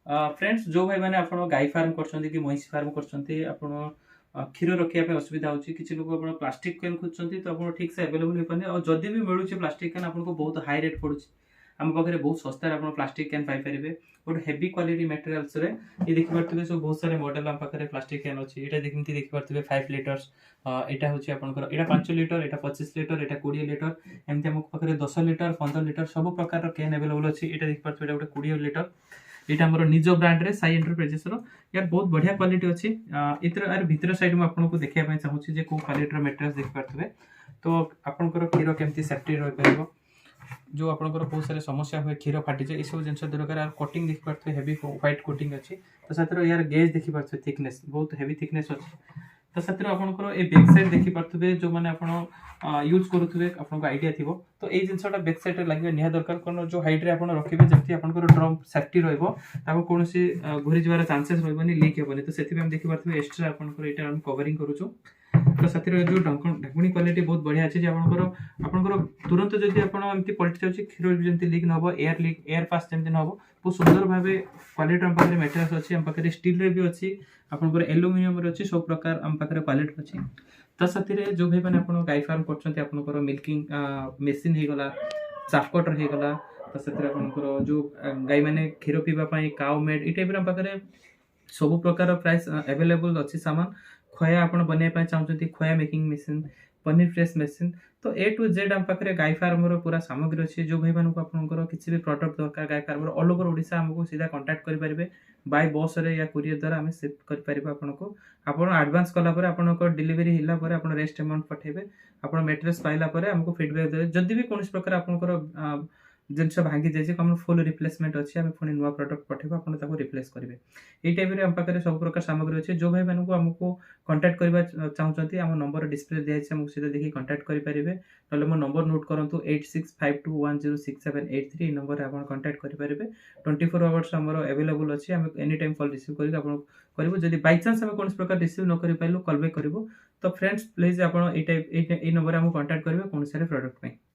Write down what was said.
Friends जो भाई मैंने आपण गाई फार्म करछंती कि महिष फार्म करछंती आपण क्षीर रखिया पे असुविधा होची किछि लोक आपण प्लास्टिक कैन खोजछंती तो आपण ठीक से अवेलेबल होई पने और जदी भी मिलुची प्लास्टिक कैन आपण को बहुत हाई रेट पडुची हम पाखरे बहुत सस्ता रे आपण प्लास्टिक कैन पाई परिबे गोटे हेवी क्वालिटी मटेरियल्स रे ये देखि परतबे सब बहुत सारे मॉडल हम पाखरे प्लास्टिक कैन अछि एटा देखिमति देखि परतबे 5 लीटर्स एटा होची आपनकर एटा 5 लीटर एटा 25 लीटर एटा 20 लीटर एमति हम पाखरे 10 लीटर 15 लीटर सब प्रकार कैन अवेलेबल अछि एटा देखि परतबे एटा गोटे 20 लीटर एटा हमर निज ब्रांड रे साई एंटरप्राइजेस रो यार बहुत बढ़िया क्वालिटी अछि इतर यार भीतर साइड में आपन को देखिया पय चाहूची जे को क्वालिटी रो मटेरियल्स देख परतबे तो आपनकर क्षीर केमती सेफ्टी रह परबो जो आपनकर बहुत सारे समस्या हुए क्षीर फाटी जाए सब जिनस दूर कर कटिंग देख पार्थे हेवी व्हाइट कोटिंग अच्छी तो साथ यार गेज देखि पार्थे थिकनेस बहुत हेवी थिकनेस अच्छी तो साथ आपनकर ए बैक साइड देखि पार्थे जो माने आपण यूज करूथबे आपन को आईडिया थिबो तो ए जिनसटा बैक साइड रे लागबे निहा दरकार कोन जो हाइट रे आपण रखिबे जति आपनकर ड्रम सेफ्टी रहइबो ताको कोनोसी घुरी जवार चांसेस रहइबोनी लीक हेबोनी तो सेति हम देखि पार्थे एक्स्ट्रा आपनकर एटा हम कवरिंग करूछु तो साथ जो ढाकुणी क्वालिटी बहुत बढ़िया अच्छे आपंकर तुरंत जब आप पलटि जाऊँगी क्षीर जमी लीक न एयर पास जमी न बहुत सुंदर भाव क्वालिटी आम पाखे मेटेरियल अच्छी आम पाखे स्टील रे भी अच्छी आपंकर एल्युमिनियम रे अच्छी सब प्रकार आम पाखे क्वालिटी अच्छी तो साथ जो भाई मैंने गाई फार्म कर मिल्किंग मेसीन होगला चाफ कटर होगला तो साथ आपंकर जो गाई मैंने क्षीर पीवाई काउ मेड ये टाइप आम पाखे सब प्रकार प्राइस अवेलेबल अच्छी सामान खोया आपण बनैया चाहते खोया making machine paneer fresh machine तो ए टू जेड आम पाखे गाई फार्म पूरा सामग्री अच्छी जो भाई मानक आपंकर किसी भी प्रडक्ट दरकार गाई फार्म ऑल ओवर ओडिशा हमको सीधा कांटेक्ट करेंगे बाय बस रे या कुरियर द्वारा आम शिफ्ट कर आपको आपण एडवांस कलापर आप डिलीवरी होला पर आप रेस्ट अमाउंट पठेबे आप मेटेरियल्स पाइला पर हमको फीडबैक देबे जदि भी कौन प्रकार आपंकर जिनस भांगी जाए आम फुल रिप्लेसमेंट अच्छी आम पुणी नुआ प्रडक्ट पठेबा आप रिप्लेस करेंगे ये टाइप आम पाखे सब प्रकार सामग्री अच्छे जो भाई मानक आमको कांटेक्ट करवा चाहते आम नंबर डिस्प्ले दिखाई आमको सीधा देखिए कांटेक्ट करेंगे ना मो नंबर नोट करूँ 8652106783 नंबर आप कांटेक्ट करेंगे 24 आवर्स आमर अवेलेबल अच्छी आम एनी टाइम कॉल रिसीव करूँ जब बाई चान्स आम कौन प्रकार रिसीव न कर पाइलु कॉल बैक करूँ तो फ्रेंड्स प्लीज आप नंबर आमको कांटेक्ट करेंगे कौन सारे प्रडक्ट।